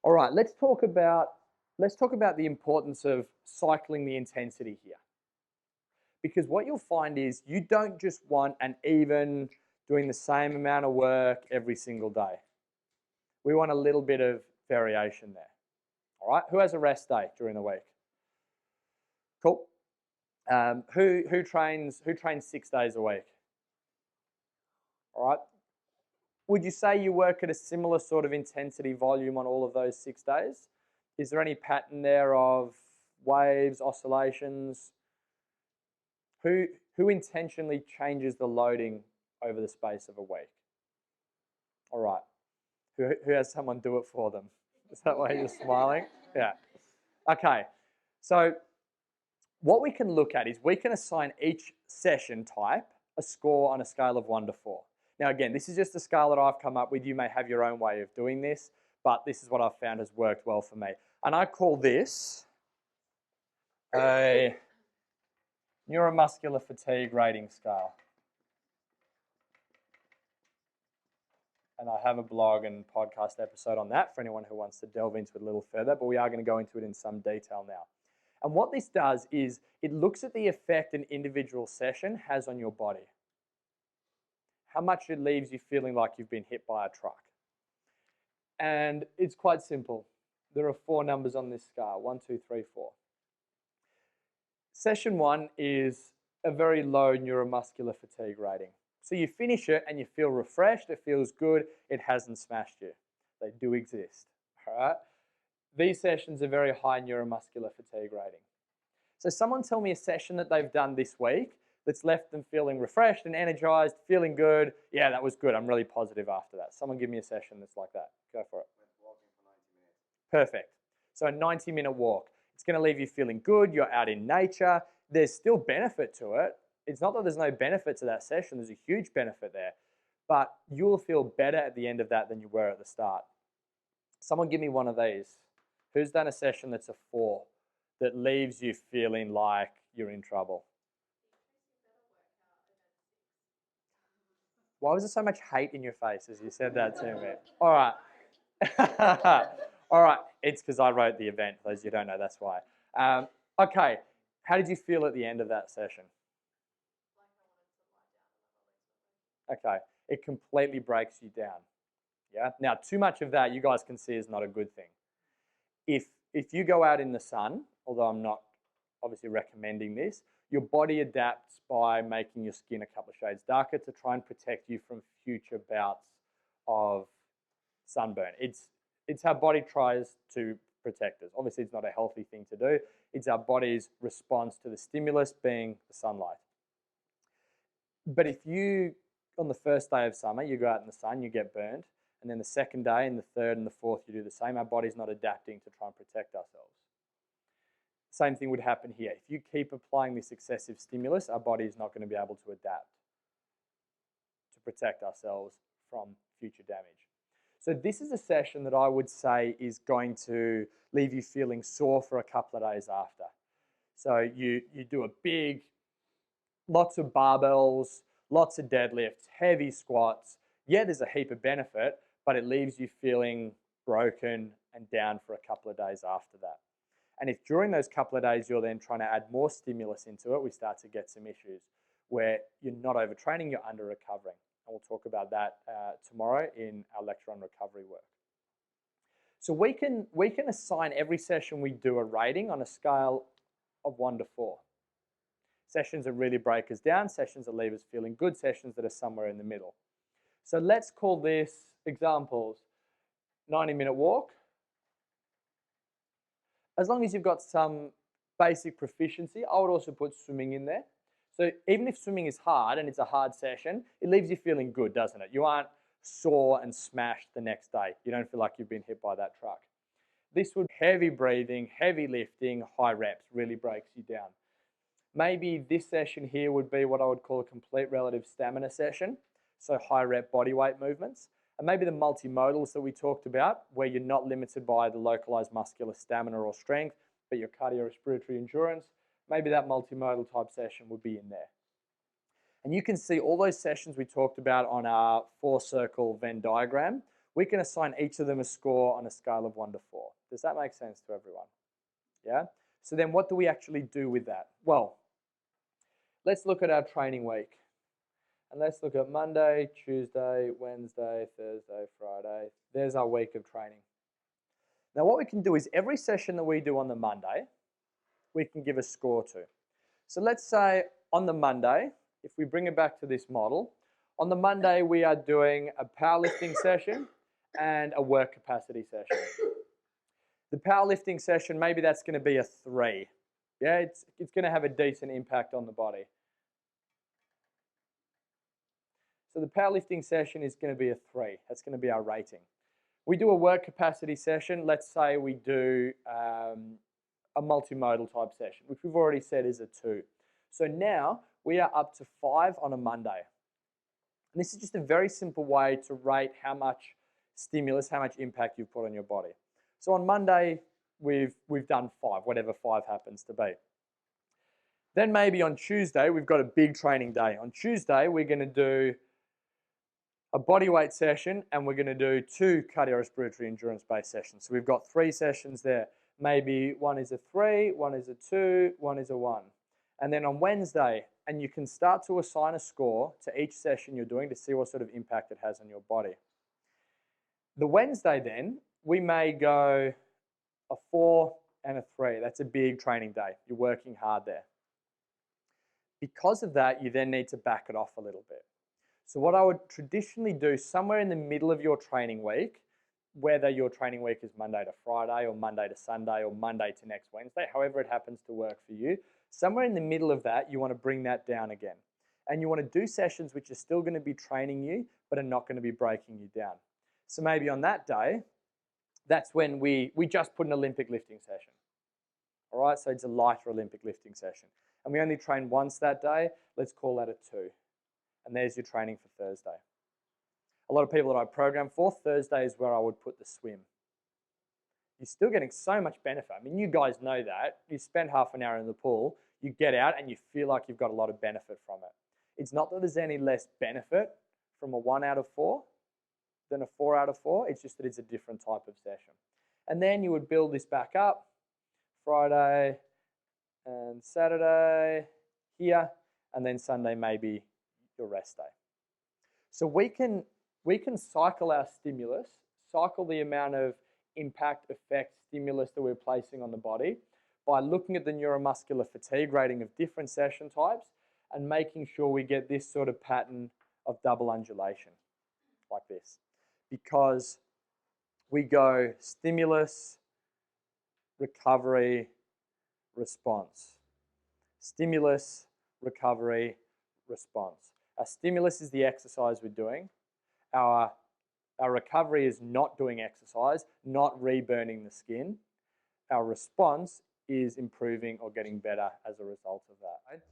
All right, let's talk about the importance of cycling the intensity here. Because what you'll find is you don't just want an even doing the same amount of work every single day. We want a little bit of variation there. All right, who has a rest day during the week? Cool. Who trains 6 days a week? All right. Would you say you work at a similar sort of intensity volume on all of those 6 days? Is there any pattern there of waves, oscillations? Who intentionally changes the loading over the space of a week? All right. Who has someone do it for them? Is that why you're smiling? Yeah. Okay. So what we can look at is we can assign each session type a score on a scale of 1 to 4. Now again, this is just a scale that I've come up with. You may have your own way of doing this, but this is what I've found has worked well for me. And I call this a neuromuscular fatigue rating scale. And I have a blog and podcast episode on that for anyone who wants to delve into it a little further, but we are going to go into it in some detail now. And what this does is it looks at the effect an individual session has on your body. How much it leaves you feeling like you've been hit by a truck. And it's quite simple. There are 4 numbers on this scale, 1, 2, 3, 4. Session 1 is a very low neuromuscular fatigue rating. So you finish it and you feel refreshed, it feels good, it hasn't smashed you. They do exist, all right? These sessions are very high neuromuscular fatigue rating. So someone tell me a session that they've done this week that's left them feeling refreshed and energized, feeling good. Yeah, that was good. I'm really positive after that. Someone give me a session that's like that. Go for it. Walking for 90 minutes. Perfect. So a 90-minute walk. It's going to leave you feeling good. You're out in nature. There's still benefit to it. It's not that there's no benefit to that session. There's a huge benefit there. But you'll feel better at the end of that than you were at the start. Someone give me one of these. Who's done a session that's a 4 that leaves you feeling like you're in trouble? Why was there so much hate in your face as you said that to me? All right. All right. It's because I wrote the event. For those of you who don't know, that's why. Okay. How did you feel at the end of that session? Okay. It completely breaks you down. Yeah. Now, too much of that you guys can see is not a good thing. If you go out in the sun, although I'm not obviously recommending this, your body adapts by making your skin a couple of shades darker to try and protect you from future bouts of sunburn. It's our body tries to protect us. Obviously, it's not a healthy thing to do. It's our body's response to the stimulus being the sunlight. But if you, on the first day of summer, you go out in the sun, you get burned, and then the second day and the third and the fourth you do the same, our body's not adapting to try and protect ourselves. Same thing would happen here. If you keep applying this excessive stimulus, our body is not going to be able to adapt to protect ourselves from future damage. So this is a session that I would say is going to leave you feeling sore for a couple of days after. So you do a big, lots of barbells, lots of deadlifts, heavy squats. Yeah, there's a heap of benefit, but it leaves you feeling broken and down for a couple of days after that. And if during those couple of days you're then trying to add more stimulus into it, we start to get some issues where you're not overtraining, you're under recovering. And we'll talk about that tomorrow in our lecture on recovery work. So we can assign every session we do a rating on a scale of 1 to 4. Sessions that really break us down, sessions that leave us feeling good, sessions that are somewhere in the middle. So let's call this examples 90-minute walk. As long as you've got some basic proficiency, I would also put swimming in there. So even if swimming is hard and it's a hard session, it leaves you feeling good, doesn't it? You aren't sore and smashed the next day. You don't feel like you've been hit by that truck. This would be heavy breathing, heavy lifting, high reps, really breaks you down. Maybe this session here would be what I would call a complete relative stamina session. So high rep body weight movements. And maybe the multimodals that we talked about, where you're not limited by the localized muscular stamina or strength, but your cardiorespiratory endurance, maybe that multimodal type session would be in there. And you can see all those sessions we talked about on our 4-circle Venn diagram we can assign each of them a score on a scale of 1 to 4. Does that make sense to everyone? Yeah? So then what do we actually do with that? Well, let's look at our training week. And let's look at Monday, Tuesday, Wednesday, Thursday, Friday. There's our week of training. Now what we can do is every session that we do on the Monday, we can give a score to. So let's say on the Monday, if we bring it back to this model, on the Monday we are doing a powerlifting session and a work capacity session. The powerlifting session, maybe that's going to be a 3. Yeah, it's going to have a decent impact on the body. So the powerlifting session is going to be a 3. That's going to be our rating. We do a work capacity session. Let's say we do a multimodal type session, which we've already said is a 2. So now we are up to 5 on a Monday. And this is just a very simple way to rate how much stimulus, how much impact you've put on your body. So on Monday, we've done 5, whatever 5 happens to be. Then maybe on Tuesday, we've got a big training day. On Tuesday, we're going to do a bodyweight session and we're going to do 2 cardiorespiratory endurance-based sessions. So we've got 3 sessions there. Maybe one is a 3, one is a 2, one is a 1. And then on Wednesday, and you can start to assign a score to each session you're doing to see what sort of impact it has on your body. The Wednesday then, we may go a 4 and a 3. That's a big training day. You're working hard there. Because of that, you then need to back it off a little bit. So what I would traditionally do somewhere in the middle of your training week, whether your training week is Monday to Friday or Monday to Sunday or Monday to next Wednesday, however it happens to work for you, somewhere in the middle of that, you want to bring that down again. And you want to do sessions which are still going to be training you, but are not going to be breaking you down. So maybe on that day, that's when we just put an Olympic lifting session. All right, so it's a lighter Olympic lifting session. And we only train once that day, let's call that a 2. And there's your training for Thursday. A lot of people that I program for, Thursday is where I would put the swim. You're still getting so much benefit. I mean, you guys know that. You spend half an hour in the pool, you get out and you feel like you've got a lot of benefit from it. It's not that there's any less benefit from a 1 out of 4 than a 4 out of 4. It's just that it's a different type of session. And then you would build this back up, Friday and Saturday here, and then Sunday maybe your rest day. So we can cycle our stimulus, cycle the amount of impact, effect, stimulus that we're placing on the body by looking at the neuromuscular fatigue rating of different session types and making sure we get this sort of pattern of double undulation like this. Because we go stimulus, recovery, response. Stimulus, recovery, response. Our stimulus is the exercise we're doing. Our recovery is not doing exercise, not reburning the skin. Our response is improving or getting better as a result of that.